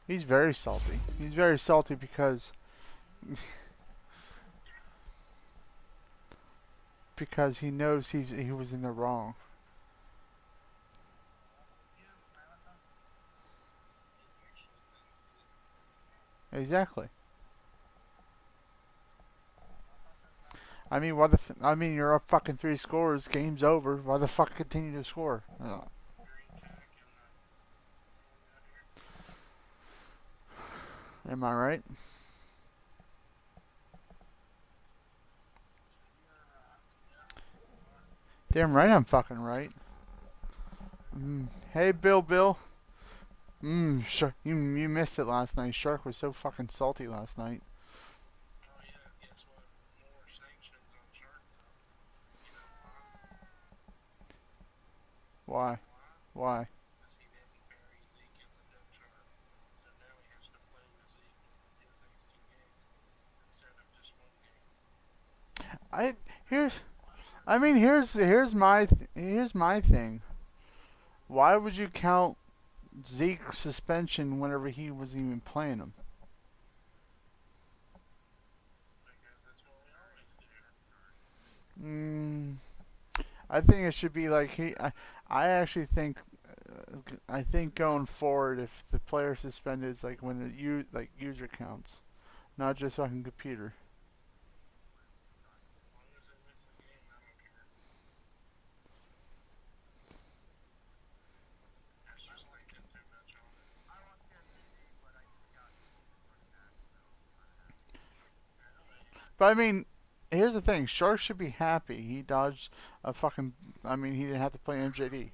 He's very salty. He's very salty because he knows he was in the wrong. Exactly. I mean, I mean, you're up fucking 3 scores. Game's over. Why the fuck continue to score? Am I right? Damn right, I'm fucking right. Hey, Bill. Shark, you missed it last night. Shark was so fucking salty last night. Why? Why? I here's I mean here's my thing. Why would you count Zeke's suspension whenever he was even playing him? Mm, I think it should be like I actually think I think going forward, if the player suspended, it's like when like user counts, not just fucking computer. But I mean, here's the thing: Shark should be happy. He dodged a fucking. I mean, he didn't have to play MJD.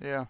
Yeah,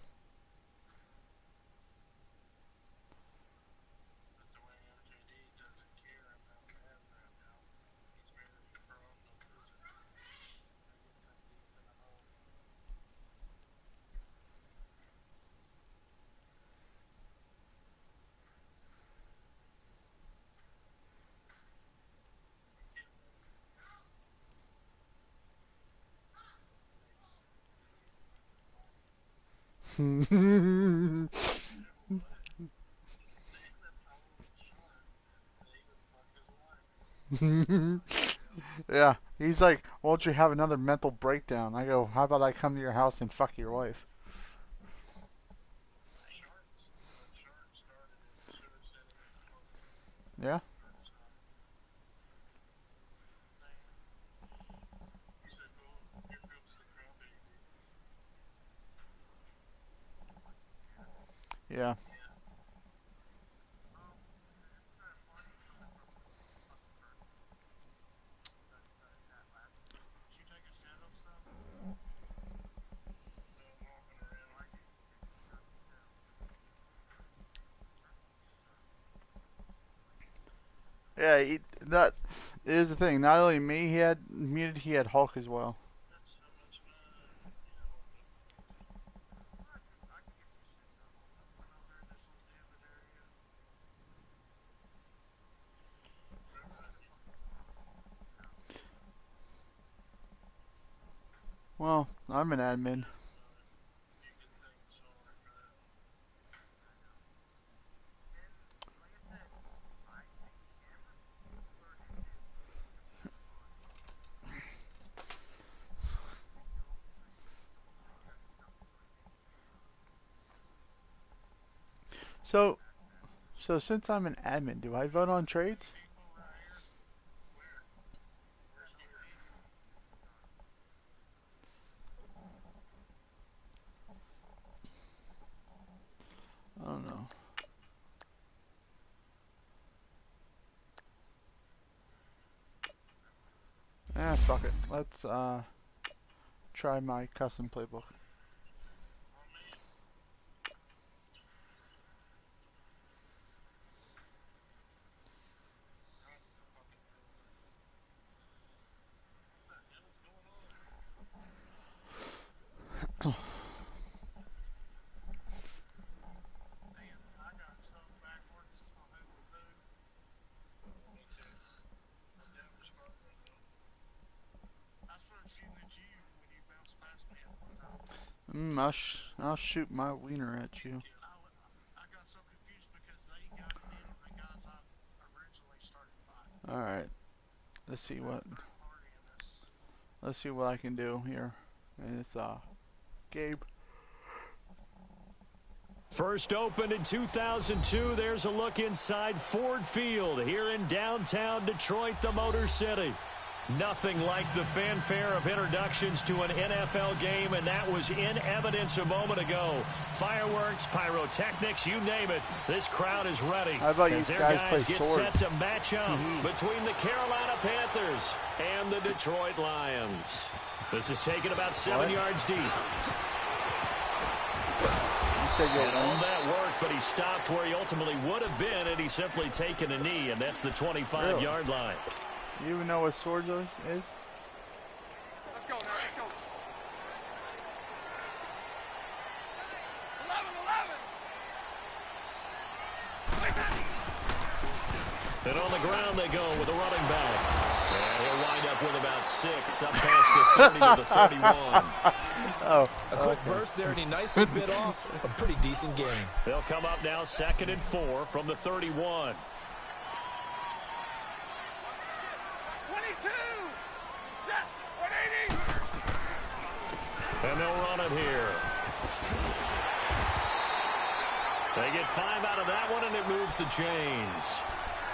yeah. He's like, "Won't you have another mental breakdown?" I go, "How about I come to your house and fuck your wife?" Yeah, yeah, yeah. That is the thing. Not only me, he had muted. He had Hulk as well. Well, I'm an admin. So, so since I'm an admin, do I vote on trades? I don't know. Fuck it. Let's try my custom playbook. I'll shoot my wiener at you. All right. Let's see what I can do here. And it's Gabe. First opened in 2002. There's a look inside Ford Field here in downtown Detroit, the Motor City. Nothing like the fanfare of introductions to an NFL game, and that was in evidence a moment ago. Fireworks, pyrotechnics, you name it. This crowd is ready. How about as you their guys play get swords? set to match up between the Carolina Panthers and the Detroit Lions. This is taken about 7 yards deep. And all that work, but he stopped where he ultimately would have been, and he's simply taken a knee, and that's the 25-yard line. You even know what swords is? Let's go now, let's go. 11. And on the ground they go with a running back. And he'll wind up with about 6, up past the 30 to the 31. A quick burst there, and he nicely bit off a pretty decent gain. They'll come up now 2nd and 4 from the 31. 22. Set. 180. And they'll run it here. They get 5 out of that one, and it moves the chains.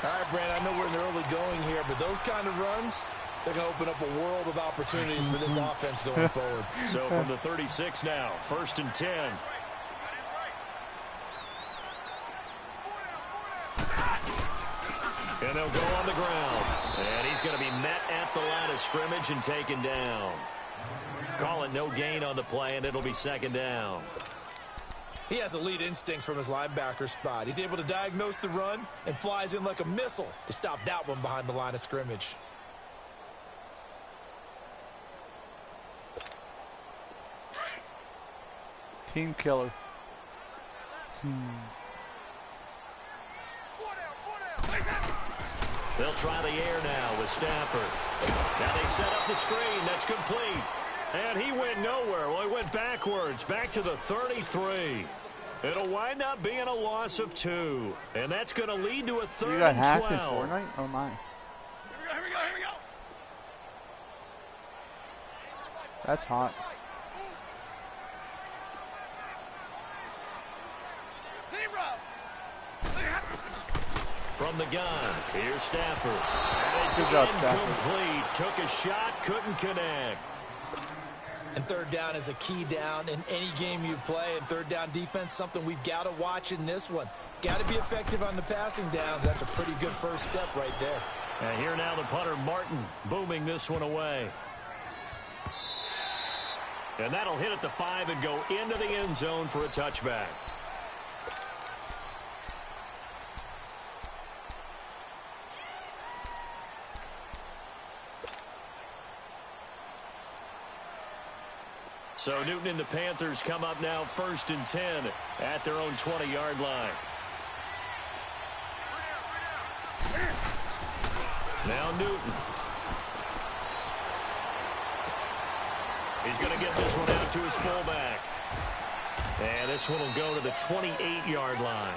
All right, Brand, I know we're in the early going here, but those kind of runs, they're going to open up a world of opportunities for this offense going forward. So from the 36 now, 1st and 10. And they'll go on the ground. And he's going to be met at the line of scrimmage and taken down. Call it no gain on the play, and it'll be 2nd down. He has elite instincts from his linebacker spot. He's able to diagnose the run and flies in like a missile to stop that one behind the line of scrimmage. Team killer. They'll try the air now with Stafford. Now they set up the screen. That's complete. And he went nowhere. Well, he went backwards, back to the 33. It'll wind up being a loss of 2. And that's going to lead to a 3rd and 12. You got hacked in Fortnite? Oh, my. Here we go, here we go. That's hot. From the gun, here's Stafford. And it's Good job, incomplete. Took a shot, couldn't connect. And 3rd down is a key down in any game you play. And 3rd down defense, something we've got to watch in this one. Got to be effective on the passing downs. That's a pretty good first step right there. And here now the punter, Martin, booming this one away. And that'll hit at the 5 and go into the end zone for a touchback. So Newton and the Panthers come up now 1st and 10 at their own 20-yard line. Now Newton. He's going to get this one out to his fullback. And this one will go to the 28-yard line.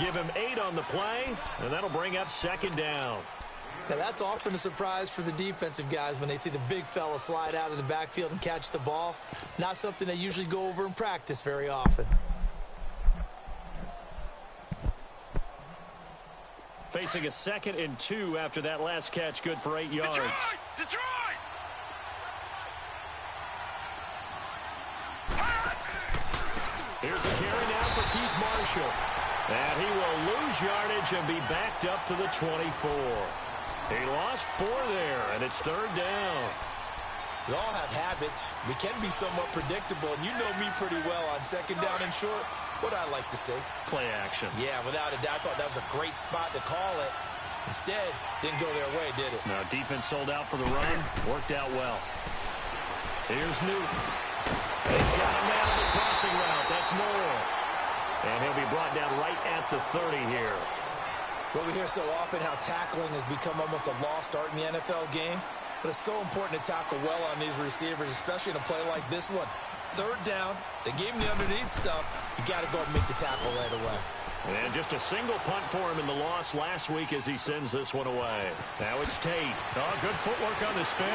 Give him 8 on the play, and that'll bring up 2nd down. Now, that's often a surprise for the defensive guys when they see the big fella slide out of the backfield and catch the ball. Not something they usually go over in practice very often. Facing a 2nd and 2 after that last catch, good for 8 yards. Detroit! Here's a carry now for Keith Marshall. And he will lose yardage and be backed up to the 24. He lost 4 there, and it's 3rd down. We all have habits. We can be somewhat predictable, and you know me pretty well on 2nd down and short. What I like to say? Play action. Yeah, without a doubt. I thought that was a great spot to call it. Instead, didn't go their way, did it? Now, defense sold out for the run. Worked out well. Here's Newton. He's got a man on the crossing route. That's Moore. And he'll be brought down right at the 30 here. Well, we hear so often how tackling has become almost a lost art in the NFL game. But it's so important to tackle well on these receivers, especially in a play like this one. Third down. They gave him the underneath stuff. You got to go and make the tackle right away. And just a single punt for him in the loss last week as he sends this one away. Now it's Tate. Oh, good footwork on the spin.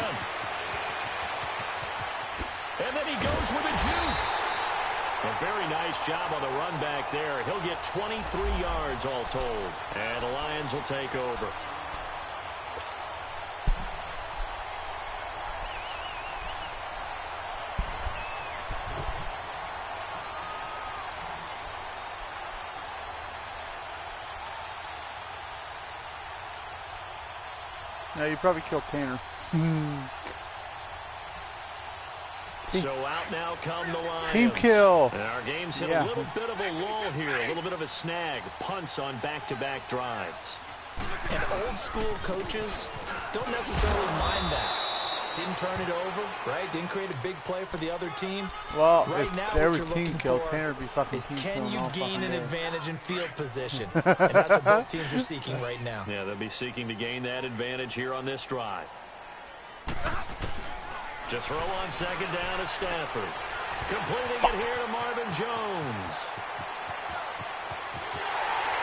And then he goes with a juke. A very nice job on the run back there. He'll get 23 yards all told. And the Lions will take over. No, you probably killed Tanner. So out now come the Lions. Team kill. And our game's hit a little bit of a lull here, a little bit of a snag. Punts on back-to-back drives. And old school coaches don't necessarily mind that. Didn't turn it over, right? Didn't create a big play for the other team. Well, right if now, there what was you're team looking kill, for Tanner would be fucking is team can you killing all gain fucking an day. advantage in field position? And that's what both teams are seeking right now. Yeah, they'll be seeking to gain that advantage here on this drive. To throw on second down to Stafford. Completing it here to Marvin Jones.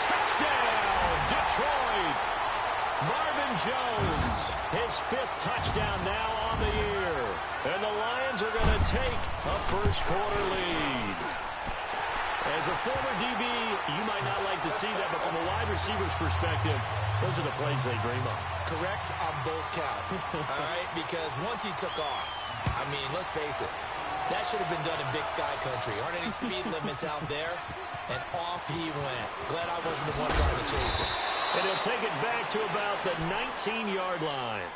Touchdown, Detroit. Marvin Jones, his 5th touchdown now on the year. And the Lions are going to take a first-quarter lead. As a former DB, you might not like to see that, but from a wide receiver's perspective, those are the plays they dream of. Correct on both counts, all right? Because once he took off, I mean, let's face it, that should have been done in Big Sky Country. Aren't any speed limits out there? And off he went. Glad I wasn't the one trying to chase it. And he'll take it back to about the 19-yard line.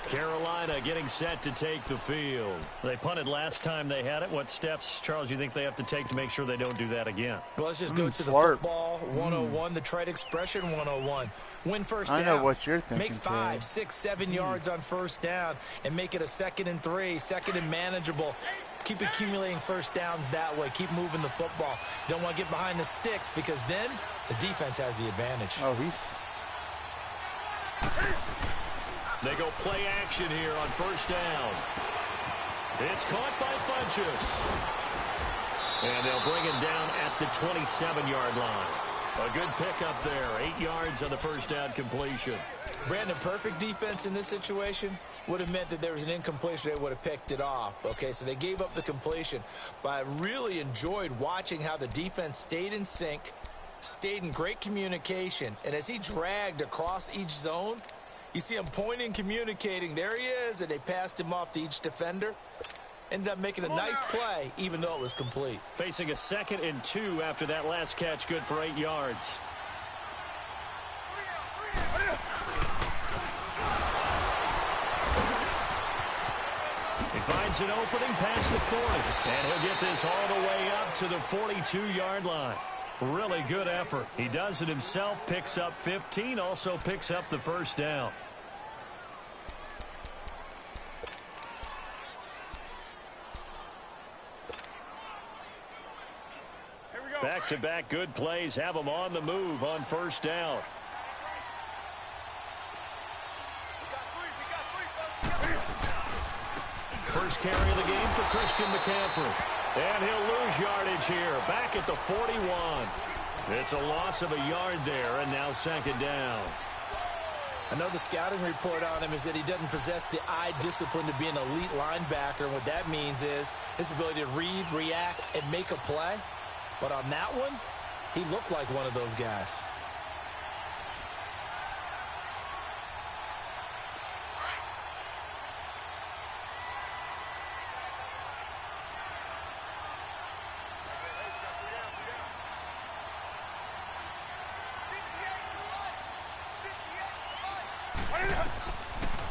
Carolina getting set to take the field. They punted last time they had it. What steps, Charles, you think they have to take to make sure they don't do that again? Well, let's just go to the smart. football 101, the trite expression 101. Win first down. I know what you're thinking. Make 5, 6, 7 yards on first down and make it a 2nd and 3, 2nd and manageable. Keep accumulating first downs that way. Keep moving the football. You don't want to get behind the sticks because then the defense has the advantage. Oh, he's... They go play action here on first down. It's caught by Funchess. And they'll bring him down at the 27-yard line. A good pickup there. 8 yards on the first down completion. Brandon, perfect defense in this situation would have meant that there was an incompletion. They would have picked it off. Okay, so they gave up the completion. But I really enjoyed watching how the defense stayed in sync, stayed in great communication. And as he dragged across each zone, you see him pointing, communicating. There he is, and they passed him off to each defender. Ended up making a nice play, even though it was complete. Facing a 2nd and 2 after that last catch, good for 8 yards. He finds an opening past the 40, and he'll get this all the way up to the 42-yard line. Really good effort. He does it himself, picks up 15, also picks up the first down. Back-to-back good plays have them on the move on first down. First carry of the game for Christian McCaffrey. And he'll lose yardage here, back at the 41. It's a loss of a yard there, and now 2nd down. I know the scouting report on him is that he doesn't possess the eye discipline to be an elite linebacker. And what that means is his ability to read, react, and make a play. But on that one, he looked like one of those guys.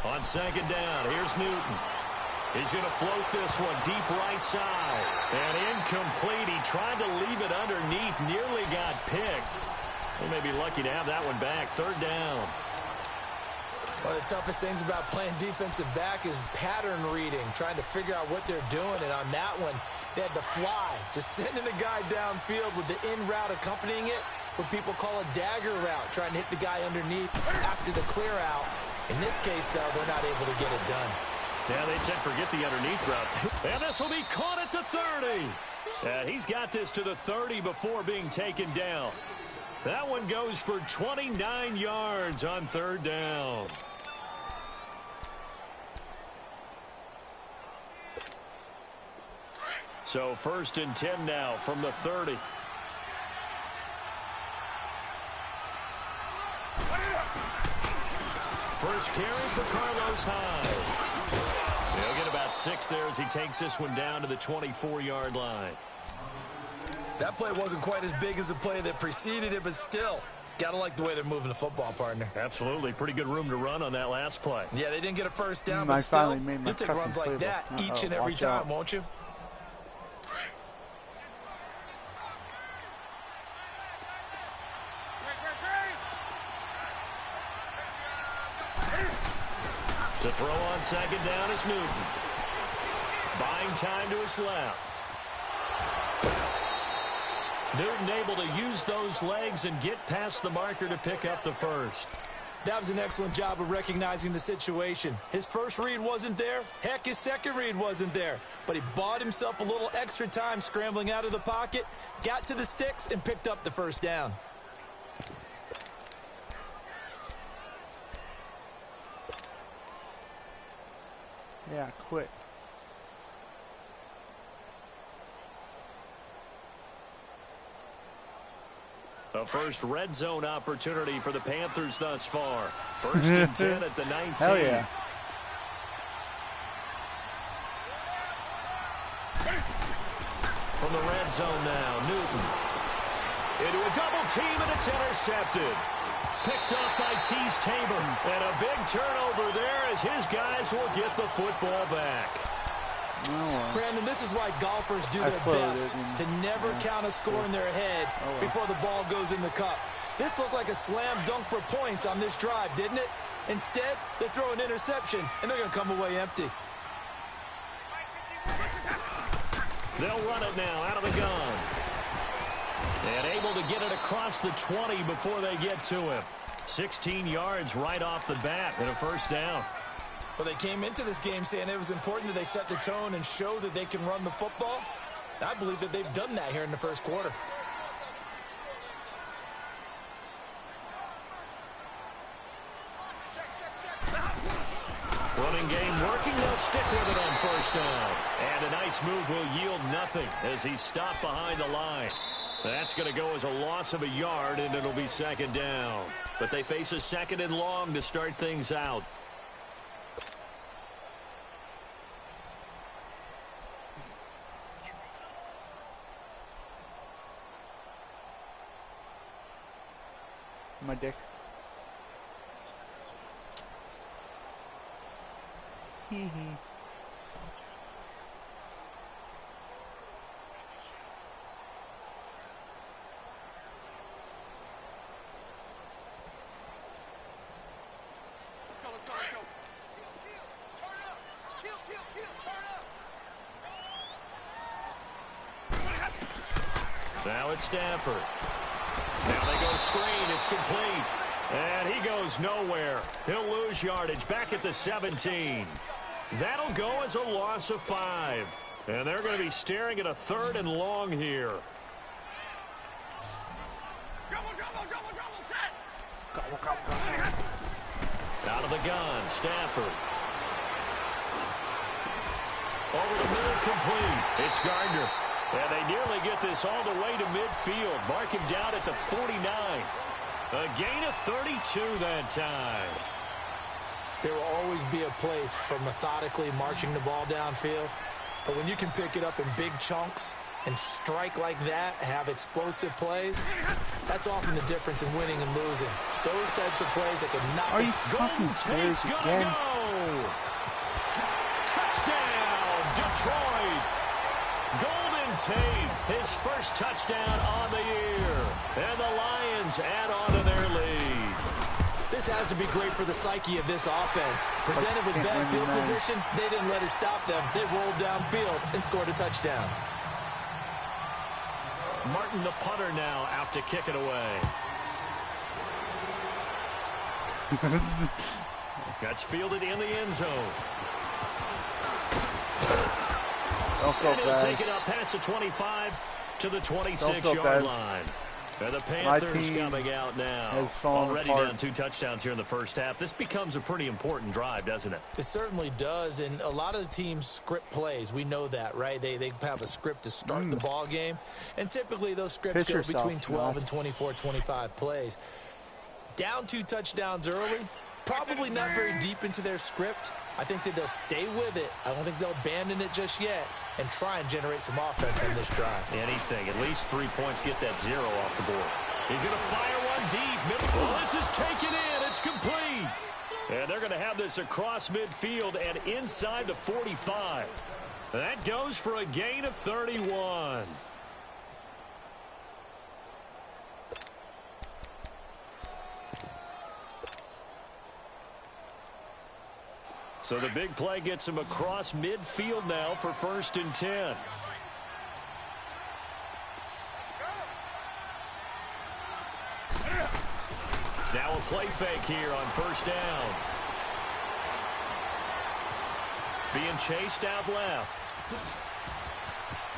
On 2nd down, here's Newton. He's going to float this one deep right side. And incomplete. He tried to leave it underneath. Nearly got picked. They may be lucky to have that one back. 3rd down. One of the toughest things about playing defensive back is pattern reading, trying to figure out what they're doing. And on that one, they had to fly, just sending a guy downfield with the in route accompanying it, what people call a dagger route, trying to hit the guy underneath after the clear out. In this case, though, they're not able to get it done. Yeah, they said forget the underneath route. And this will be caught at the 30. He's got this to the 30 before being taken down. That one goes for 29 yards on 3rd down. So 1st and 10 now from the 30. First carry for Carlos Hyde. He'll get about 6 there as he takes this one down to the 24-yard line. That play wasn't quite as big as the play that preceded it, but still, gotta like the way they're moving the football, partner. Absolutely. Pretty good room to run on that last play. Yeah, they didn't get a first down, but still, you'll take runs like that each and every time, won't you? To throw on 2nd down is Newton. Buying time to his left. Newton able to use those legs and get past the marker to pick up the first. That was an excellent job of recognizing the situation. His first read wasn't there. Heck, his second read wasn't there. But he bought himself a little extra time scrambling out of the pocket, got to the sticks, and picked up the first down. Yeah, quit. A first red zone opportunity for the Panthers thus far. 1st and 10 at the 19. Hell yeah. From the red zone now, Newton. Into a double team, and it's intercepted. Picked up by Tease Tabor. And a big turnover there as his guys will get the football back. Brandon, this is why golfers do their best to never count a score in their head before the ball goes in the cup. This looked like a slam dunk for points on this drive, didn't it? Instead, they throw an interception, and they're going to come away empty. They'll run it now out of the gun. And able to get it across the 20 before they get to him. 16 yards right off the bat and a first down. Well, they came into this game saying it was important that they set the tone and show that they can run the football. I believe that they've done that here in the first quarter. Running game working. They'll stick with it on first down. And a nice move will yield nothing as he's stopped behind the line. That's going to go as a loss of a yard, and it'll be 2nd down. But they face a 2nd and long to start things out. My dick. Hee hee. Now it's Stafford. Now they go screen. It's complete. And he goes nowhere. He'll lose yardage back at the 17. That'll go as a loss of 5. And they're going to be staring at a 3rd and long here. Out of the gun, Stafford. Over the middle, complete. It's Gardner. And they nearly get this all the way to midfield. Mark him down at the 49. A gain of 32 that time. There will always be a place for methodically marching the ball downfield. But when you can pick it up in big chunks and strike like that, have explosive plays, that's often the difference in winning and losing. Those types of plays that can knock. Are you fucking serious again? Go. Touchdown, Detroit. Golden Tate, his first touchdown on the year. And the Lions add on to their lead. This has to be great for the psyche of this offense. Presented with bad field position, they didn't let it stop them. They rolled downfield and scored a touchdown. Martin, the punter, now out to kick it away. That's fielded in the end zone. Don't feel And he'll take bad. it up past the 25 to the Don't feel 26-yard bad. line. And the My Panthers team coming out now. has fallen Already apart. down 2 touchdowns here in the first half. This becomes a pretty important drive, doesn't it? It certainly does, and a lot of the teams script plays. We know that, right? They have a script to start the ball game, and typically those scripts Piss go yourself, between 12 Matt. and 24, 25 plays. Down 2 touchdowns early, probably not very deep into their script. I think that they'll stay with it. I don't think they'll abandon it just yet and try and generate some offense on this drive. Anything. At least 3 points, get that 0 off the board. He's going to fire one deep. Oh, this is taken in. It's complete. And they're going to have this across midfield and inside the 45. That goes for a gain of 31. So the big play gets him across midfield now for 1st and 10. Now a play fake here on 1st down. Being chased out left.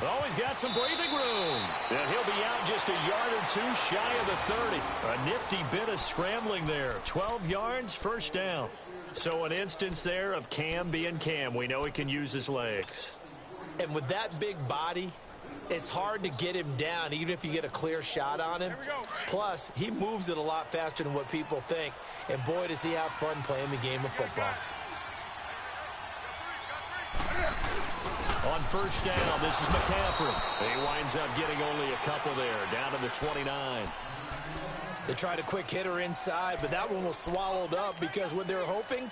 Oh, he's got some breathing room. And he'll be out just a yard or 2 shy of the 30. A nifty bit of scrambling there. 12 yards, 1st down. So an instance there of Cam being Cam. We know he can use his legs. And with that big body, it's hard to get him down, even if you get a clear shot on him. Plus, he moves it a lot faster than what people think. And boy, does he have fun playing the game of football. On 1st down, this is McCaffrey. He winds up getting only a couple there, down to the 29. They tried a quick hitter inside, but that one was swallowed up because what they're hoping,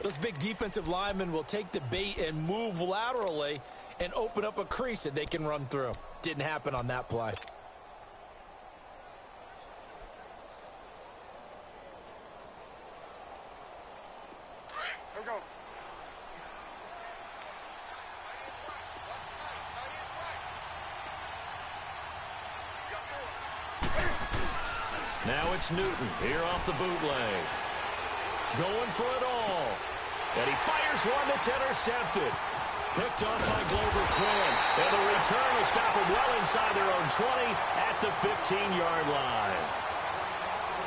those big defensive linemen will take the bait and move laterally and open up a crease that they can run through. Didn't happen on that play. Now it's Newton here off the bootleg. Going for it all. And he fires one that's intercepted. Picked off by Glover Quinn. And the return will stop him well inside their own 20 at the 15-yard line.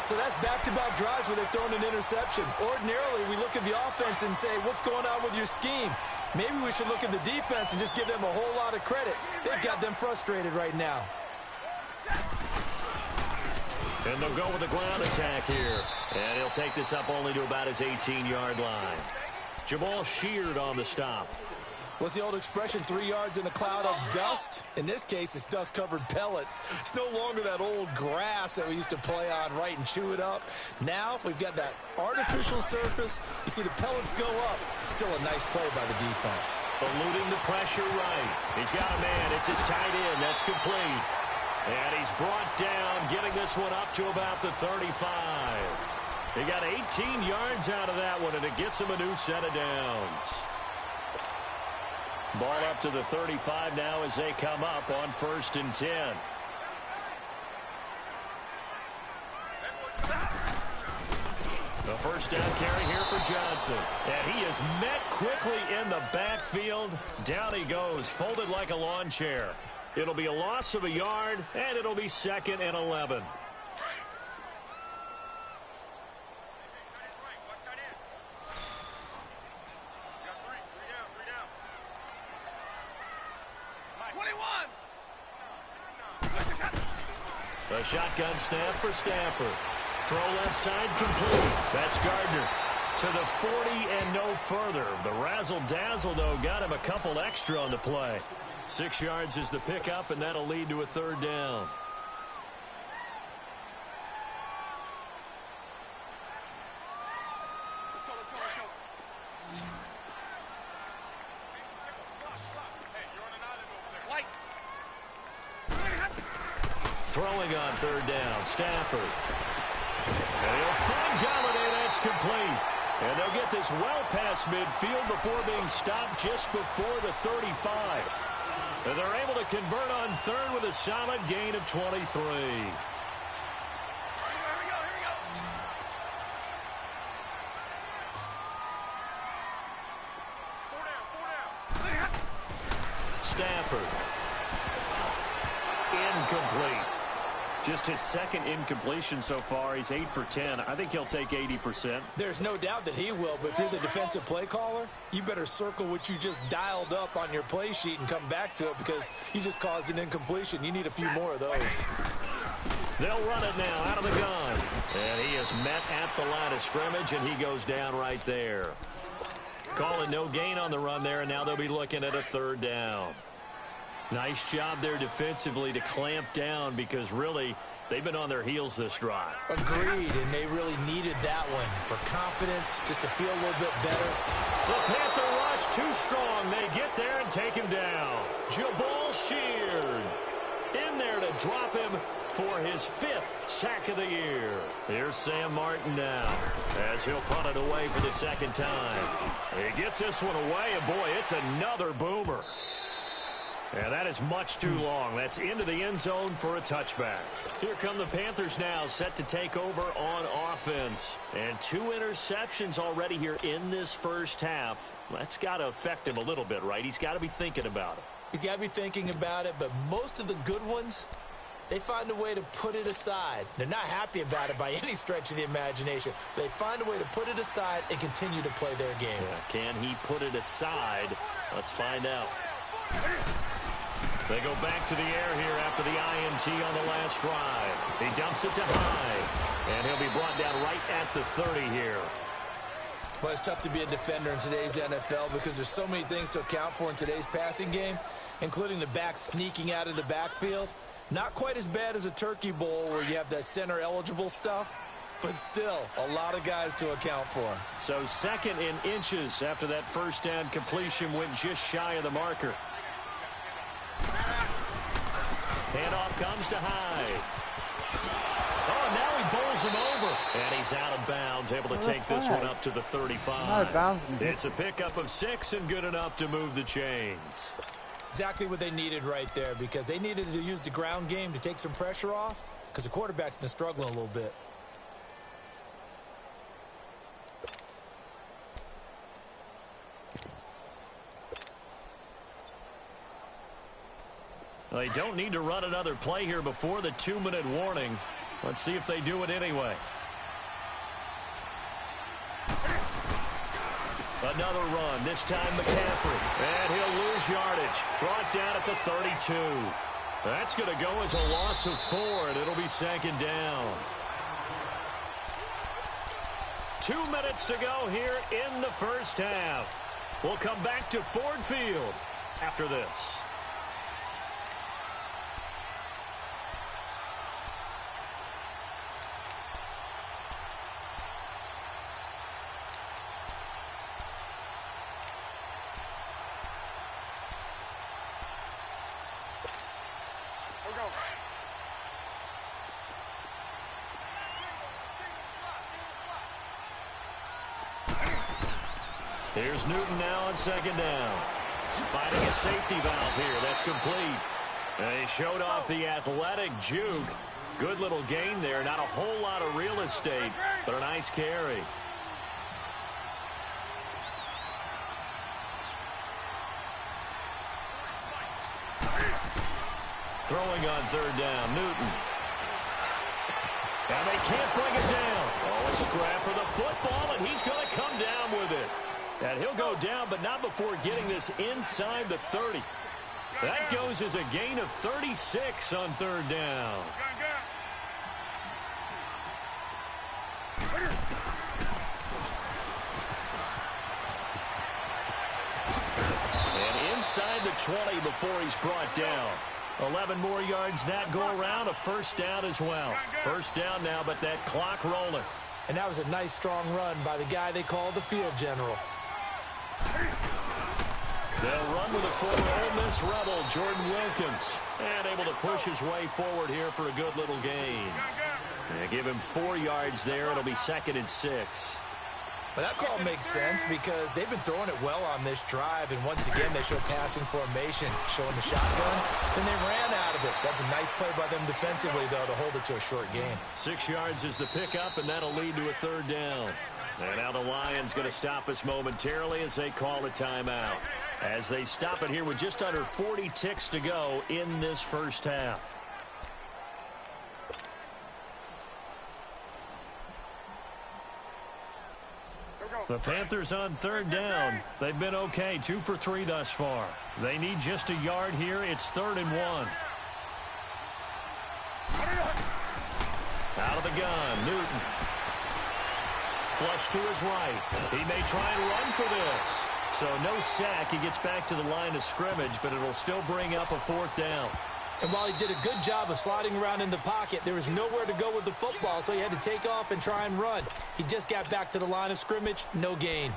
So that's back-to-back drives where they've thrown an interception. Ordinarily, we look at the offense and say, what's going on with your scheme? Maybe we should look at the defense and just give them a whole lot of credit. They've got them frustrated right now. And they'll go with the ground attack here. And he'll take this up only to about his 18-yard line. Jamal Sheard on the stop. What's the old expression, 3 yards in a cloud of dust? In this case, it's dust-covered pellets. It's no longer that old grass that we used to play on, right, and chew it up. Now we've got that artificial surface. You see the pellets go up. Still a nice play by the defense. Eluding the pressure right. He's got a man. It's his tight end. That's complete. And he's brought down, getting this one up to about the 35. He got 18 yards out of that one, and it gets him a new set of downs. Ball up to the 35 now as they come up on 1st and 10. The 1st down carry here for Johnson. And he is met quickly in the backfield. Down he goes, folded like a lawn chair. It'll be a loss of a yard, and it'll be 2nd and 11. The shotgun snap for Stafford. Throw left side complete. That's Gardner to the 40 and no further. The razzle-dazzle, though, got him a couple extra on the play. 6 yards is the pickup, and that'll lead to a 3rd down. Throwing on 3rd down, Stafford. And he'll find Galladay. That's complete. And they'll get this well past midfield before being stopped just before the 35. And they're able to convert on 3rd with a solid gain of 23. Stafford. Incomplete. Just his second incompletion so far. He's 8 for 10. I think he'll take 80%. There's no doubt that he will, but if you're the defensive play caller, you better circle what you just dialed up on your play sheet and come back to it because you just caused an incompletion. You need a few more of those. They'll run it now out of the gun. And he is met at the line of scrimmage, and he goes down right there. Calling no gain on the run there, and now they'll be looking at a third down. Nice job there defensively to clamp down because really they've been on their heels this drive. Agreed, and they really needed that one for confidence, just to feel a little bit better. The Panther rush too strong. They get there and take him down. Jabal Sheard in there to drop him for his 5th sack of the year. Here's Sam Martin now as he'll punt it away for the second time. He gets this one away, and boy, it's another boomer. And that is much too long. That's into the end zone for a touchback. Here come the Panthers now, set to take over on offense. And 2 interceptions already here in this first half. That's got to affect him a little bit, right? He's got to be thinking about it. He's got to be thinking about it, but most of the good ones, they find a way to put it aside. They're not happy about it by any stretch of the imagination. They find a way to put it aside and continue to play their game. Yeah, can he put it aside? Let's find out. They go back to the air here after the INT on the last drive. He dumps it to High, and he'll be brought down right at the 30 here. Well, it's tough to be a defender in today's NFL because there's so many things to account for in today's passing game, including the back sneaking out of the backfield. Not quite as bad as a turkey bowl where you have that center-eligible stuff, but still a lot of guys to account for. So 2nd in inches after that first down completion went just shy of the marker. Handoff comes to High. Oh, now he bowls him over. And he's out of bounds, able to take this one up to the 35. It's a pickup of 6 and good enough to move the chains. Exactly what they needed right there because they needed to use the ground game to take some pressure off because the quarterback's been struggling a little bit. They don't need to run another play here before the 2-minute warning. Let's see if they do it anyway. Another run, this time McCaffrey. And he'll lose yardage. Brought down at the 32. That's going to go as a loss of 4, and it'll be 2nd down. 2 minutes to go here in the first half. We'll come back to Ford Field after this. Here's Newton now on 2nd down. Finding a safety valve here. That's complete. And he showed off the athletic juke. Good little gain there. Not a whole lot of real estate, but a nice carry. Throwing on 3rd down, Newton. And they can't bring it down. Oh, a scrap for the football, and he's going to come down with it. And he'll go down, but not before getting this inside the 30. That goes as a gain of 36 on 3rd down. And inside the 20 before he's brought down. 11 more yards that go around, a 1st down as well. 1st down now, but that clock rolling. And that was a nice, strong run by the guy they call the field general. They'll run with a former Ole Miss Rebel, Jordan Wilkins. And able to push his way forward here for a good little gain. And give him 4 yards there. It'll be 2nd and 6. But that call makes sense because they've been throwing it well on this drive. And once again, they show passing formation, showing the shotgun. Then they ran out of it. That's a nice play by them defensively, though, to hold it to a short gain. 6 yards is the pickup, and that'll lead to a 3rd down. And now the Lions going to stop us momentarily as they call a timeout. As they stop it here with just under 40 ticks to go in this first half. The Panthers on third down. They've been okay, 2 for 3 thus far. They need just a yard here. It's 3rd and 1. Out of the gun, Newton. Flush to his right. He may try and run for this. So no sack. He gets back to the line of scrimmage, but it'll still bring up a 4th down. And while he did a good job of sliding around in the pocket, there was nowhere to go with the football, so he had to take off and try and run. He just got back to the line of scrimmage, no gain.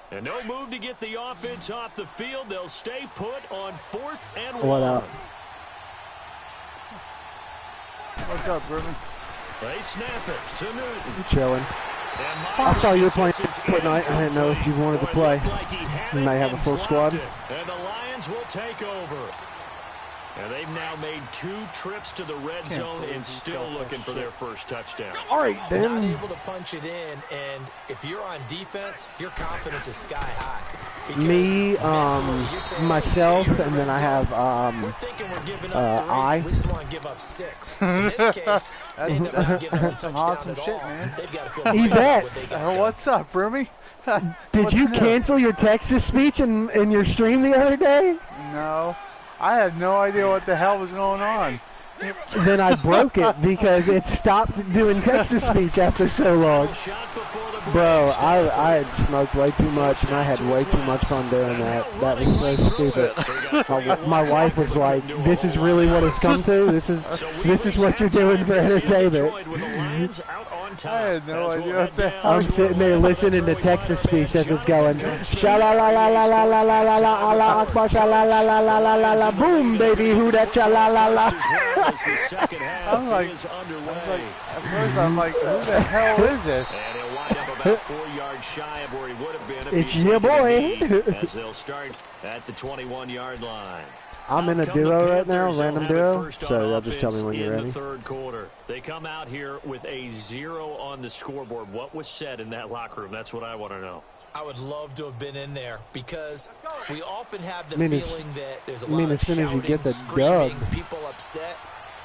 And no move to get the offense off the field. They'll stay put on 4th and 1. What up? What's up, Ruben? They snap it to Newton. I'm chilling. I saw you were playing Fortnite. I didn't know if you wanted to play. You may have a full squad. And the Lions will take over. And they've now made 2 trips to the red zone and still looking for their first touchdown. All right, Not then. able to punch it in, and if you're on defense, your confidence is sky high. Because Me, mentally, you're saying, myself, "Hey, and then I have we're thinking we're giving up 3. I. We just want to give up 6. In this case, they end up not giving up a touchdown awesome at shit, all. man. They've got to feel great Yvette. about what they got done. What's up, Rumi? Did What's you new? cancel your Texas speech in your stream the other day? No. I had no idea what the hell was going on. Then I broke it because it stopped doing Texas speech after so long. Bro, I had smoked way too much and I had way too much fun doing that. That was so stupid. My wife was like, "This is really what it's come to. This is what you're doing for entertainment." I had no idea what the hell. I'm sitting there listening to Texas speech as it's going. Sha la la la la la la la la la Allah Akbar, sha la la la la la la la boom, baby, who that sha la la la. I'm like, at first I'm like, who the hell is this? And he'll wind up about 4 yards shy of where he would have been if It's he'd your taken a boy. knee, as they'll start at the 21-yard line. I'm in a Out come the duo right now, Panthers. They'll random have it duo. first on So y'all just tell me offense when you're in ready. the 3rd quarter. They come out here with a 0 on the scoreboard. What was said in that locker room? That's what I want to know. I would love to have been in there because we often have the I mean, feeling that there's a lot of as soon as you shouting, get the screaming, dub. people upset.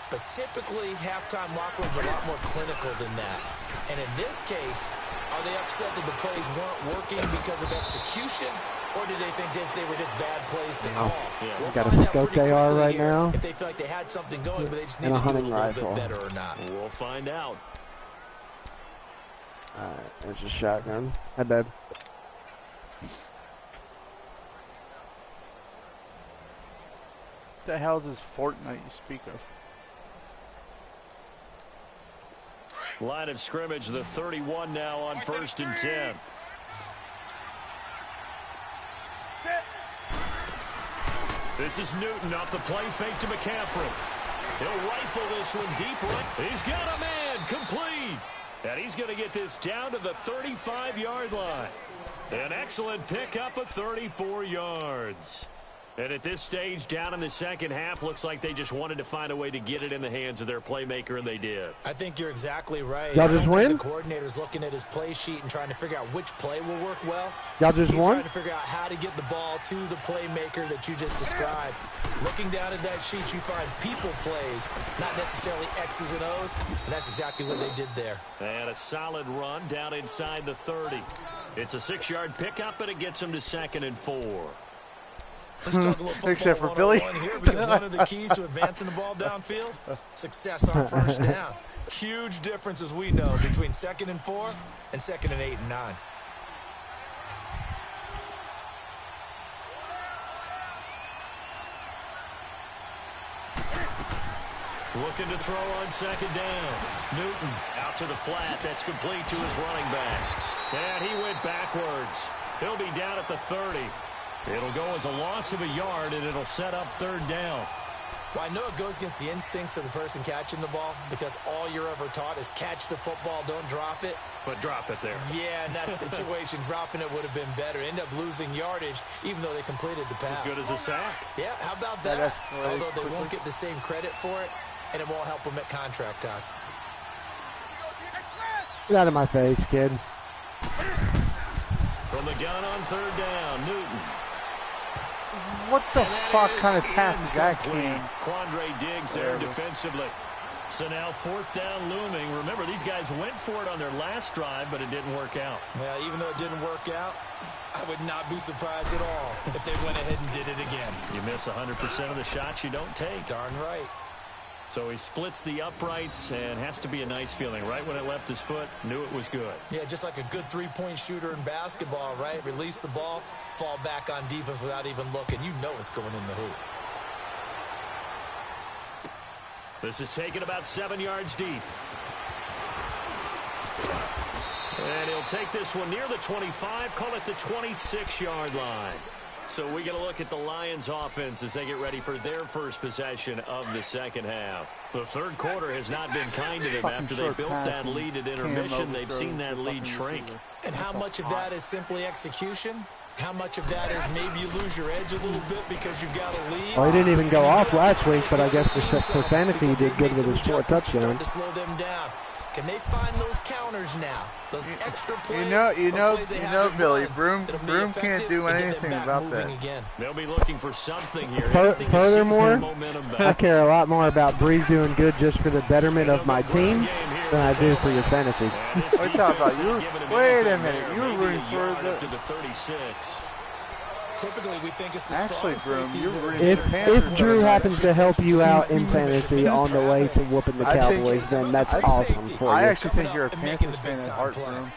But typically, halftime locker rooms are a lot more clinical than that. And in this case, are they upset that the plays weren't working because of execution? Or did they think they were just bad plays to call? We'll Got a find out scope pretty they are quickly right here now. if they feel like they had something going, but they just need And to a do it a hunting little rifle. bit better or not. We'll find out. Alright, there's a shotgun. Hi, babe. What the hell is this Fortnite you speak of? Line of scrimmage, the 31 now on 1st and 10. This is Newton off the play fake to McCaffrey. He'll rifle this one deep right. He's got a man complete. And he's going to get this down to the 35-yard line. An excellent pickup of 34 yards. And at this stage, down in the second half, looks like they just wanted to find a way to get it in the hands of their playmaker, and they did. I think you're exactly right. Y'all just win? The coordinator's looking at his play sheet and trying to figure out which play will work well. Y'all just He's won? trying to figure out how to get the ball to the playmaker that you just described. Looking down at that sheet, you find people plays, not necessarily X's and O's, and that's exactly what they did there. And a solid run down inside the 30. It's a 6-yard pickup, and it gets them to 2nd and 4. Let's talk a little football Except for Billy. here, because one of the keys to advancing the ball downfield, success on 1st down. Huge difference, as we know, between 2nd and 4 and 2nd and 8 and 9. Looking to throw on 2nd down. Newton out to the flat. That's complete to his running back. And he went backwards. He'll be down at the 30. It'll go as a loss of a yard, and it'll set up 3rd down. Well, I know it goes against the instincts of the person catching the ball because all you're ever taught is catch the football, don't drop it. But drop it there. Yeah, in that situation, dropping it would have been better. End up losing yardage, even though they completed the pass. As good as a sack. Yeah, how about that? Although they won't get the same credit for it, and it won't help them at contract time. Get out of my face, kid. From the gun on third down, Newton. What the fuck kind of pass is that, King? Quandre Diggs there defensively. So now fourth down looming. Remember, these guys went for it on their last drive, but it didn't work out. Yeah, even though it didn't work out, I would not be surprised at all if they went ahead and did it again. You miss 100% of the shots you don't take. Darn right. So he splits the uprights and has to be a nice feeling. Right when it left his foot, knew it was good. Yeah, just like a good three-point shooter in basketball, right? Release the ball, fall back on defense without even looking. You know it's going in the hoop. This is taken about 7 yards deep. And he'll take this one near the 25, call it the 26-yard line. So we get a look at the Lions offense as they get ready for their first possession of the second half. The third quarter has not been kind to them after they built that lead at intermission. They've seen that lead shrink. And how much of that is simply execution? How much of that is maybe you lose your edge a little bit because you've got a lead? Well, he didn't even go off last week, but I guess for fantasy he did good with his 4 touchdowns. To slow them down. Can they find those counters now? Those extra plays? You know, Billy, Broom can't do anything about that. Again. They'll be looking for something here. Furthermore, I care a lot more about Breeze doing good just for the betterment of my team than I do for your fantasy. What are you talking about? Wait a minute. You were rooting for the 36. Typically, we think it's the actually, Broom, if Drew happens to help you out in fantasy on the way to whooping the Cowboys, then that's awesome for you. I actually think you're a Panthers fan at heart, Broom.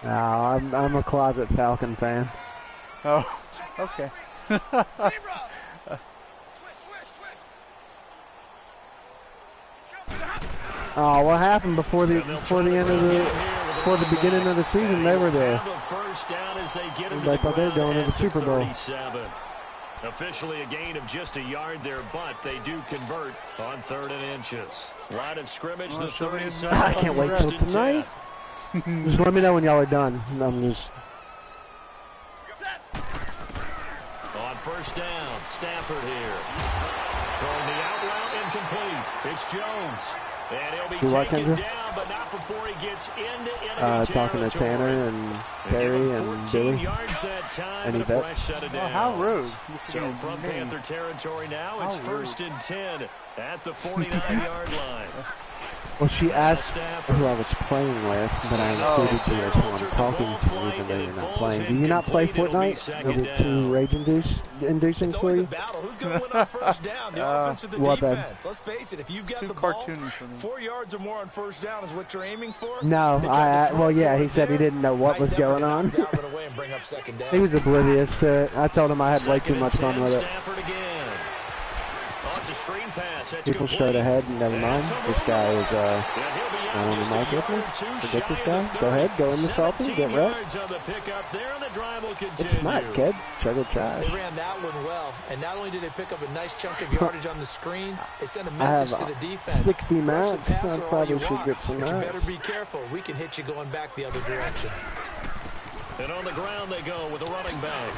No, I'm a closet Falcon fan. Oh, okay. Oh, what happened before the beginning of the season? They were there. They thought they were going to the Super Bowl. Officially a gain of just a yard there, but they do convert on 3rd and inches. Line of scrimmage, the 37. I can't wait till tonight. Just let me know when y'all are done. I'm just... On first down, Stafford here. Throwing the out route, incomplete. It's Jones. And he'll be taken down, but not before he gets into enemy talking to Tanner and Terry and Billy. Any bets? Oh, how rude. So from Panther territory now, it's 1st and 10 at the 49-yard line. Well, she asked who I was playing with, but I included you as who I'm talking to, even though you're not playing. Do you not play Fortnite? Is it too rage-inducing for you? Who's going to win on first down? The offense or the defense? Let's face it, if you've got the ball, 4 yards or more on first down is what you're aiming for? No, well, yeah, he said he didn't know what was going on. He was oblivious to it. I told him I had way too much fun with it. People straight ahead and never mind. This guy is not on the mic with me. Forget this guy. Go ahead, go in the salty, get reps. It's not, kid. Struggle try. They ran that one well, and not only did they pick up a nice chunk of yardage on the screen, they sent a message to the defense. 60 mats. I probably should get some mats. You better be careful. We can hit you going back the other direction. And on the ground they go with a running back.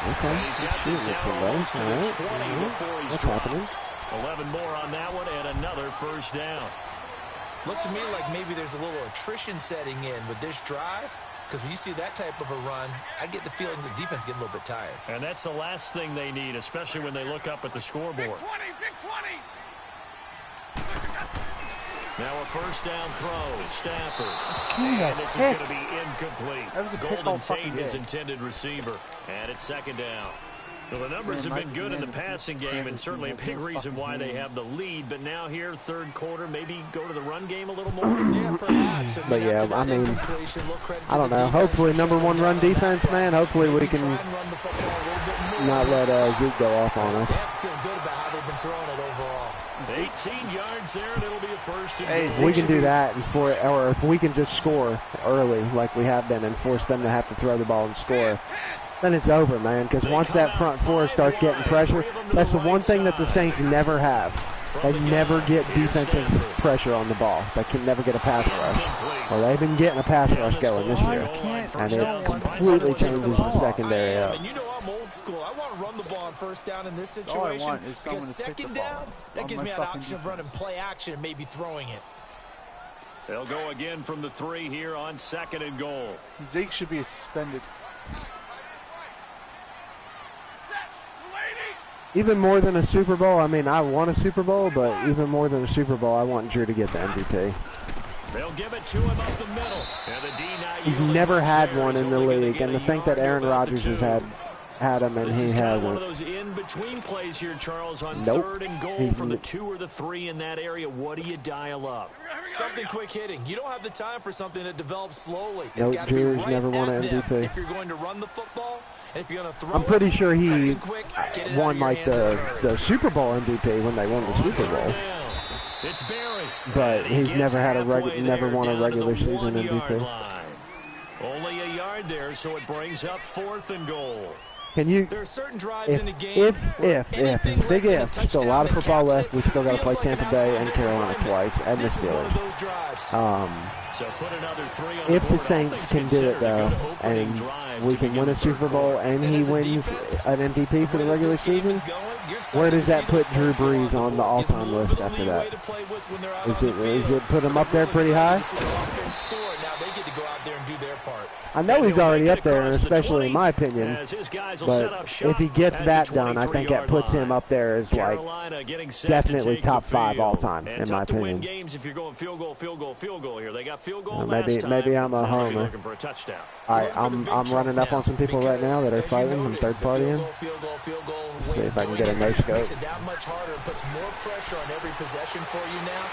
Okay. He's got this down to the 20 before he's dropped. Happening. 11 more on that one and another first down. Looks to me like maybe there's a little attrition setting in with this drive, because when you see that type of a run, I get the feeling the defense getting a little bit tired. And that's the last thing they need, especially when they look up at the scoreboard. Big 20, big 20. Now a first down throw, Stafford. And this is going to be incomplete. Golden Tate, his intended receiver. And it's 2nd down. Well, the numbers have been good in the passing game, and certainly a big reason why they have the lead. But now here, 3rd quarter, maybe go to the run game a little more? Yeah, perhaps. But yeah, I mean, I don't know. Hopefully, #1 run defense, man. Hopefully we can not let Zeke go off on us. Feel good about how they've been throwing it overall. 18 yards there, and it'll be a first and If we can do that, or if we can just score early like we have been and force them to have to throw the ball and score, then it's over, man, because once that front four starts getting pressure, that's the one thing that the Saints never have. They never get defensive pressure on the ball. They can never get a pass rush. Well, they've been getting a pass rush going this year, and it completely changes the secondary up. And you know I'm old school. I want to run the ball on first down in this situation because second down, that gives me an option of running play action and maybe throwing it. They'll go again from the 3 here on 2nd and goal. Zeke should be suspended. Even more than a Super Bowl, I mean, I won a Super Bowl, but even more than a Super Bowl, I want Drew to get the MVP. They'll give it to him up the middle. And the He's never had one in the league, and to think that Aaron Rodgers has had him and he hasn't. One of those in-between plays here, Charles, on 3rd and goal from the 2 or the 3 in that area. What do you dial up? Something quick hitting. You don't have the time for something that develops slowly. It's Nope, got to be Drew's right never won an at them MVP. if you're going to run the football. And if you're going to throw I'm pretty sure he won won like the Super Bowl MVP when they won the Super Bowl. It's Barry. But he's never had never won a regular season MVP. Only a yard there, so it brings up 4th and goal. Can you, there are certain drives in the game if, big if, still a lot of football left, we still got to play Tampa Bay and Carolina twice, and the Steelers. If the Saints can do it, though, and we can win a Super Bowl and he wins an MVP for the regular season, where does that put Drew Brees on the all-time list after that? Is it put him up there pretty high? I know he's already up there, especially in my opinion, but if he gets that done, I think that puts him up there as like definitely top 5 all time, in my opinion. Maybe I'm a homer. All right, I'm running up on some people right now that are fighting. I'm third partying. See if I can get a no scope. Makes it that much harder and puts more pressure on every possession for you now.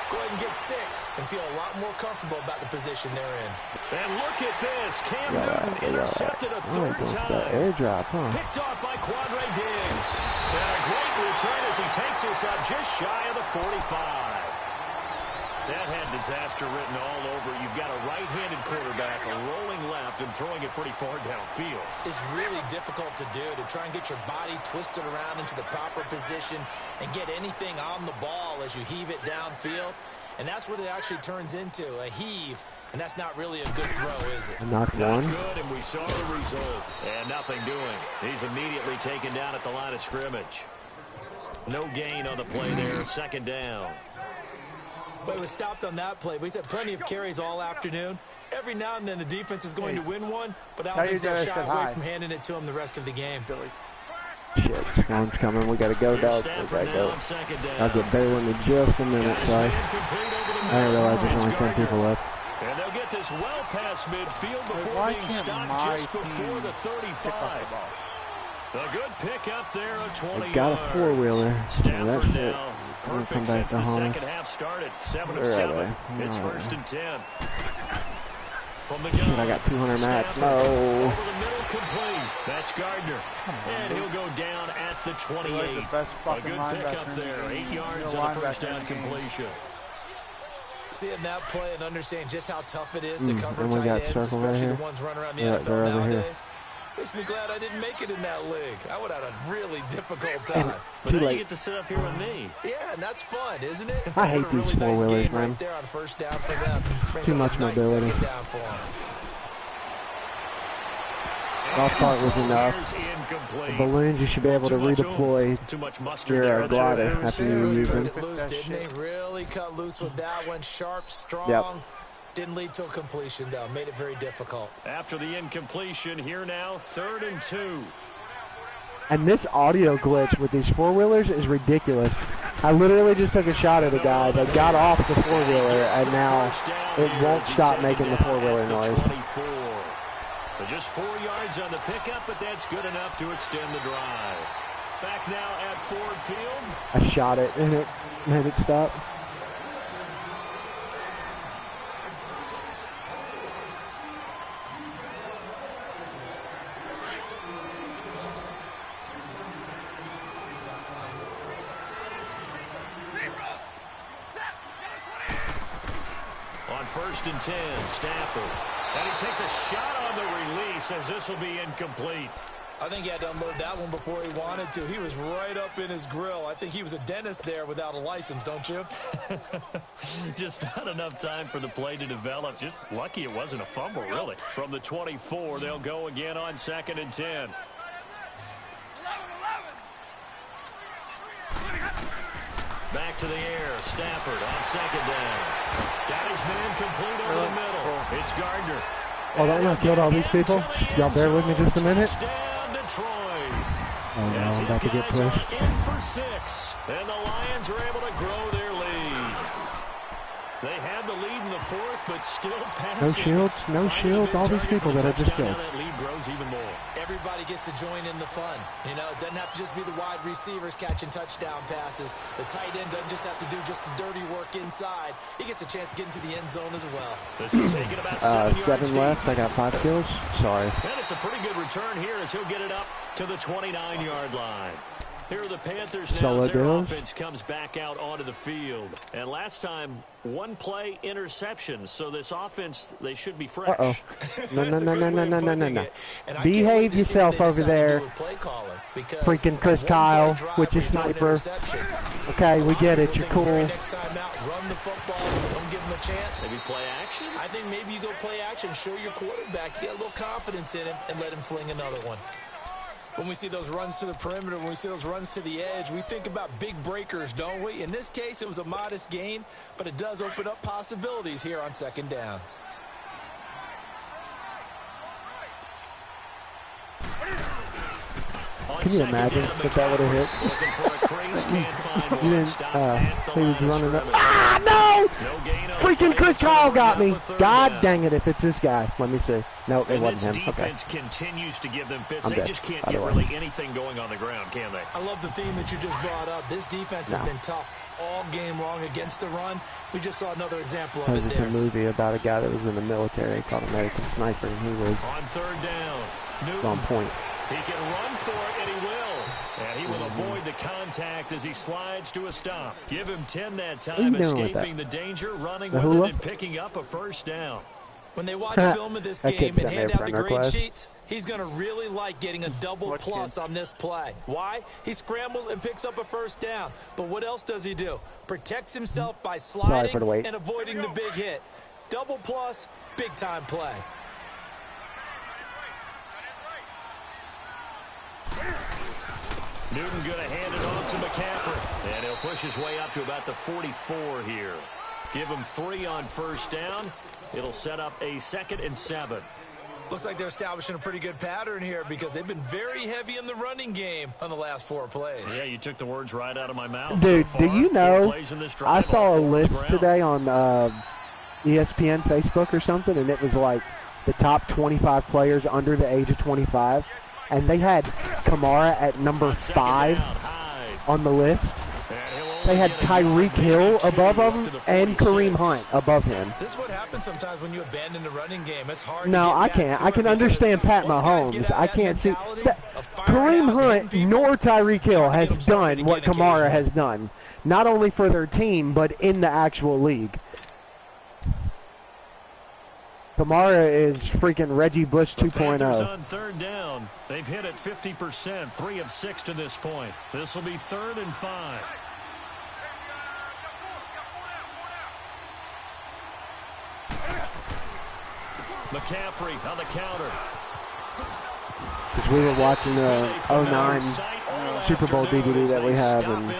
Go ahead and get 6 and feel a lot more comfortable about the position they're in. And look at this. Cam Newton intercepted a 3rd time. Airdrop, huh? Picked off by Quandre Diggs. And a great return as he takes us up just shy of the 45. That had disaster written all over. You've got a right-handed quarterback, a rolling left, and throwing it pretty far downfield. It's really difficult to do, to try and get your body twisted around into the proper position and get anything on the ball as you heave it downfield. And that's what it actually turns into, a heave. And that's not really a good throw, is it? Not one. Good, and we saw the result. And nothing doing. He's immediately taken down at the line of scrimmage. No gain on the play there, 2nd down. But it was stopped on that play. But he's had plenty of carries all afternoon. Every now and then the defense is going to win one, but I don't think they'll shy away from handing it to him the rest of the game. Shit, storm's coming. We got to go, dog. We got to go. I'll get Baylor in just a minute, sorry. I didn't realize there's only 10 people left. And they'll get this well past midfield before being stopped just before the 35. A good pick up there, a 20-yard. Got a 4-wheeler. Stafford now. Perfect since the second half started. 7 of 7. It's 1st and 10. From the gun. I got 200 mats. No. Over the middle, complete. That's Gardner. And he'll go down at the 28. A good pick up there. 8 yards on the 1st down completion. Seeing that play and understanding just how tough it is to cover tight ends, especially right the ones running around the NFL nowadays. Makes me glad I didn't make it in that league. I would have had a really difficult time. But now you get to sit up here with me. Yeah, and that's fun, isn't it? I hate these 4-wheelers, man. Right there on 1st down for them. Too much mobility. Golf cart was enough. The balloons, you should be able to redeploy your glider after you use them. Really cut loose with that one. Sharp, strong. Yep. Didn't lead to a completion, though. Made it very difficult. After the incompletion, here now, 3rd and 2. And this audio glitch with these 4-wheelers is ridiculous. I literally just took a shot at a guy that got off the 4-wheeler, and now it won't stop making the 4-wheeler noise. Just 4 yards on the pickup, but that's good enough to extend the drive. Back now at Ford Field. I shot it, and it made it stop. On 1st and 10, Stafford. And he takes a shot on the release as this will be incomplete. I think he had to unload that one before he wanted to. He was right up in his grill. I think he was a dentist there without a license, don't you? Just not enough time for the play to develop. Just lucky it wasn't a fumble, really. From the 24, they'll go again on 2nd and 10. Back to the air. Stafford on 2nd down. Got his man complete over the middle. It's Gardner. Oh, that one killed all these people? Y'all bear with me just a minute? Oh, no, I'm about to get pushed. In for 6, and the Lions are able to grow their lead. They had the lead in the 4th, but still passing. No shields, all these people that I just killed. That lead grows even more. Everybody gets to join in the fun. You know, it doesn't have to just be the wide receivers catching touchdown passes. The tight end doesn't just have to do just the dirty work inside. He gets a chance to get into the end zone as well. This is taking about 7 yards 7 left. I got 5 kills. Sorry. And it's a pretty good return here as he'll get it up to the 29-yard line. Here are the Panthers now as their offense comes back out onto the field. And last time, 1 play interceptions. So this offense, they should be fresh. Uh-oh. No. Behave yourself over there. Freaking Chris Kyle with your sniper. Okay, we get it. You're cool. Next time out, run the football. Don't give him a chance. Maybe play action? I think maybe you go play action. Show your quarterback. Get a little confidence in him and let him fling another one. When we see those runs to the perimeter, when we see those runs to the edge, we think about big breakers, don't we? In this case, it was a modest gain, but it does open up possibilities here on 2nd down. Can you imagine if that would have hit? You didn't, he was running up. Ah, no! Freaking Chris Kyle got me. God dang it, if it's this guy. Let me see. No, it wasn't him. Okay. Defense continues to give them fits. They just can't get really anything going on the ground, can they? I love the theme that you just brought up. This defense has been tough all game long against the run. We just saw another example of it there. There's a movie about a guy that was in the military called American Sniper, and he was on 3rd down. Newton. On point. He can run for it, and he will. And he will avoid the contact as he slides to a stop. Give him 10 that time, escaping the danger, running with it, and picking up a 1st down. When they watch film of this game and hand out the grade sheets, he's going to really like getting a double plus on this play. Why? He scrambles and picks up a 1st down. But what else does he do? Protects himself by sliding and avoiding the big hit. Double plus, big-time play. Newton going to hand it off to McCaffrey. And he'll push his way up to about the 44 here. Give him 3 on 1st down. It'll set up a 2nd and 7. Looks like they're establishing a pretty good pattern here because they've been very heavy in the running game on the last 4 plays. Yeah, you took the words right out of my mouth. Dude, so do you know, I saw a list on today on ESPN Facebook or something, and it was like the top 25 players under the age of 25. And they had Kamara at number 5 on the list. They had Tyreek Hill above him and Kareem Hunt above him. This is what happens sometimes when you abandon the running game. It's hard. No, I can't. I can understand Pat Mahomes. I can't see Kareem Hunt nor Tyreek Hill has done what Kamara has done, not only for their team but in the actual league. Kamara is freaking Reggie Bush 2.0. On 3rd down, they've hit it 50%, 3 of 6 to this point. This will be 3rd and 5. McCaffrey on the counter. Because we were watching the 09 Super Bowl DVD that we have, and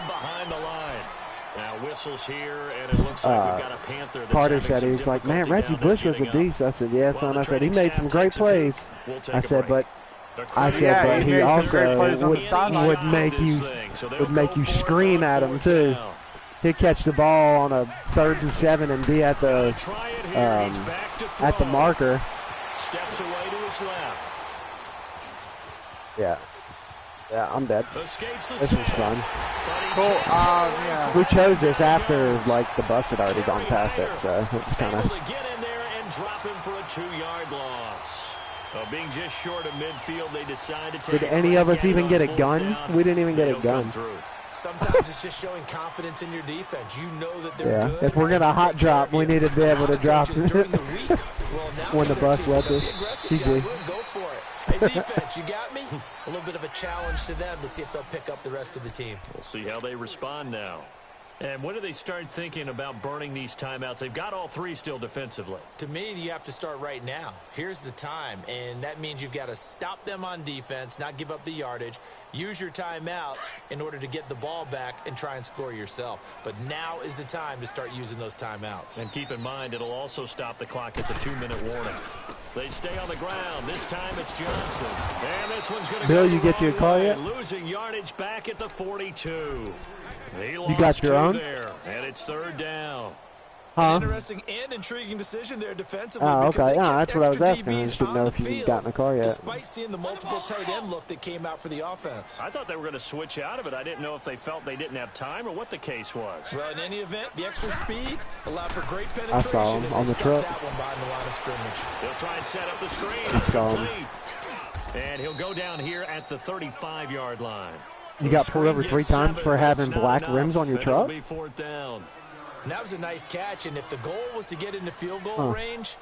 whistles here, and it looks like we've got a Panther that's Carter said, he was like, man, Reggie Bush was a beast. I said, yeah, son. I said, he made some great plays. I said, but he also would make you scream at him too. He'd catch the ball on a 3rd and 7 and be at the marker. Steps away to his left. Yeah. Yeah, I'm dead. This was fun. Cool. Yeah. We chose this after, like, the bus had already gone past it, so it's kind of... get in there and drop him for a 2-yard loss. Being just short of midfield, they decided to... Did any of us even get a gun? We didn't even get a gun. Sometimes it's just showing confidence in your defense. You know that they're good. If we're going to hot drop, we need to be able to drop when the bus left us. GG. Go for it. Hey, defense, you got me? A little bit of a challenge to them to see if they'll pick up the rest of the team. We'll see how they respond now. And when do they start thinking about burning these timeouts? They've got all three still defensively. To me, you have to start right now. Here's the time, and that means you've got to stop them on defense, not give up the yardage, use your timeouts in order to get the ball back and try and score yourself. But now is the time to start using those timeouts. And keep in mind, it'll also stop the clock at the 2-minute warning. They stay on the ground. This time it's Johnson. And this one's going to Bill, go you get your call yet? Losing yardage back at the 42. You got your own? There, and it's 3rd down. An interesting and intriguing decision there defensively. Oh, okay. Yeah, that's what I was asking. I just didn't know if you got in the car yet. Despite seeing the multiple tight end look that came out for the offense. I thought they were going to switch out of it. I didn't know if they felt they didn't have time or what the case was. Well, in any event, the extra speed allowed for great penetration. I saw him on the truck. That one behind the line of scrimmage. He'll try and set up the screen. It's gone. And he'll go down here at the 35-yard line. You got pulled over 3 times for having black rims on your truck? It'll be 4th down. And that was a nice catch, and if the goal was to get into field goal range,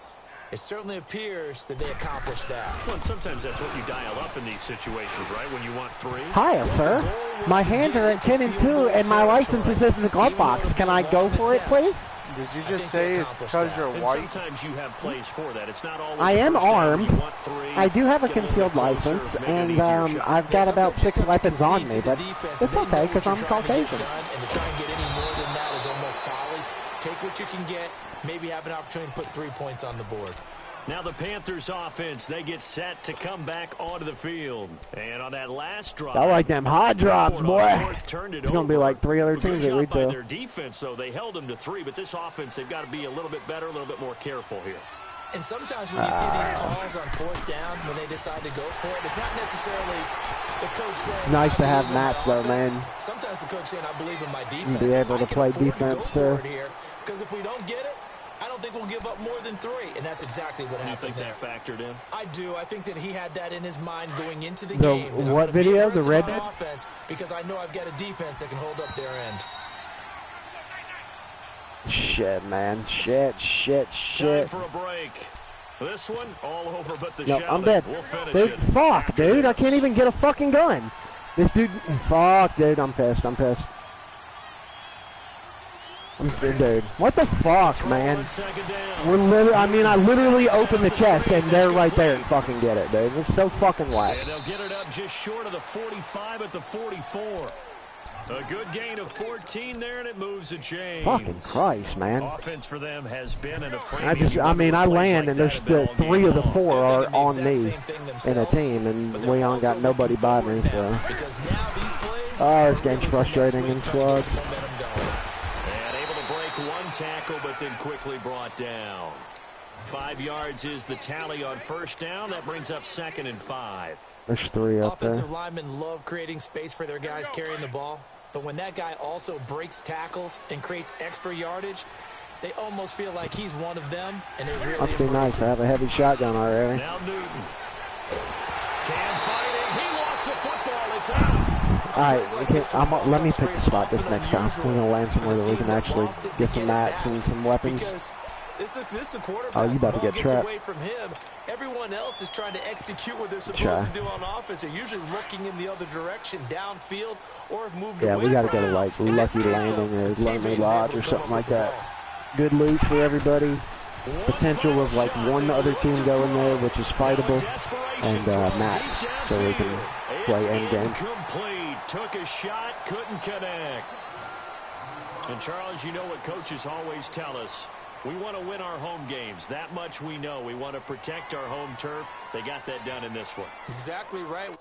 it certainly appears that they accomplished that. Well, and sometimes that's what you dial up in these situations, right, when you want 3. Hiya, sir. My hands are at 10 and 2, and my license is in the glove box. Can I go for it, please? Did you just say it's because you're white? Sometimes you have plays for that. It's not always I am armed. I do have a Get concealed closer, license, make it and easier shot. I've got about 6 weapons on me, but Defense, it's okay because I'm Caucasian. And to try and get any more than that is almost folly. Take what you can get, maybe have an opportunity to put 3 points on the board. Now the Panthers offense, they get set to come back onto the field. And on that last drive, I like them hot drops, boy. It's going to be like 3 other teams at retail. Their defense, though, they held them to 3, but this offense, they've got to be a little bit better, a little bit more careful here. And sometimes when you see these calls on 4th down, when they decide to go for it, it's not necessarily the coach saying, nice to have Mats, though, man. Sometimes the coach saying, I believe in my defense. Be able to play defense, too. Because if we don't get it, I don't think we'll give up more than 3, and that's exactly what happened there. You think that factored in? I do. I think that he had that in his mind going into the game. What video? The red offense, because I know I've got a defense that can hold up their end. Shit, man. Shit. Time for a break. This one all over but the no, shouting. I'm dead. We'll finish dude, it. fuck, dude. I can't even get a fucking gun. This dude, fuck, dude. I'm pissed. Dude, what the fuck, man? I literally opened the chest and they're right there and fucking get it, dude. It's so fucking whack. And they'll get it up just short of the 45 at the 44. A good gain of 14 there, and it moves the chains. Fucking Christ, man. Offense for them has been in a I land, and there's the 3 of the 4 are on me in a team, and we ain't got nobody by me, so. Oh, this game's frustrating and sucks. And able to break 1 tackle, but then quickly brought down. 5 yards is the tally on 1st down. That brings up 2nd and 5. There's 3 up there. Offensive linemen love creating space for their guys carrying the ball. But when that guy also breaks tackles and creates extra yardage, they almost feel like he's one of them, and it really must be nice to have a heavy shotgun already. Now Newton. Cam fighting. He lost the football. It's out. All right, let me pick the spot this next time. We're going to land somewhere that we can actually get some mats and some weapons. This is a quarterback. Oh, you about to get trapped. Away from him. Everyone else is trying to execute what they're supposed to do on offense. They're usually looking in the other direction, downfield, or moved away. Yeah, we got to go to like Lucky Landing or Lonely Lodge or something like that. Good loot for everybody. Potential of like one other team going there, which is fightable, and mats, so we can play end game. Complete. Took a shot, couldn't connect. And Charles, you know what coaches always tell us. We want to win our home games. That much we know. We want to protect our home turf. They got that done in this one. Exactly right.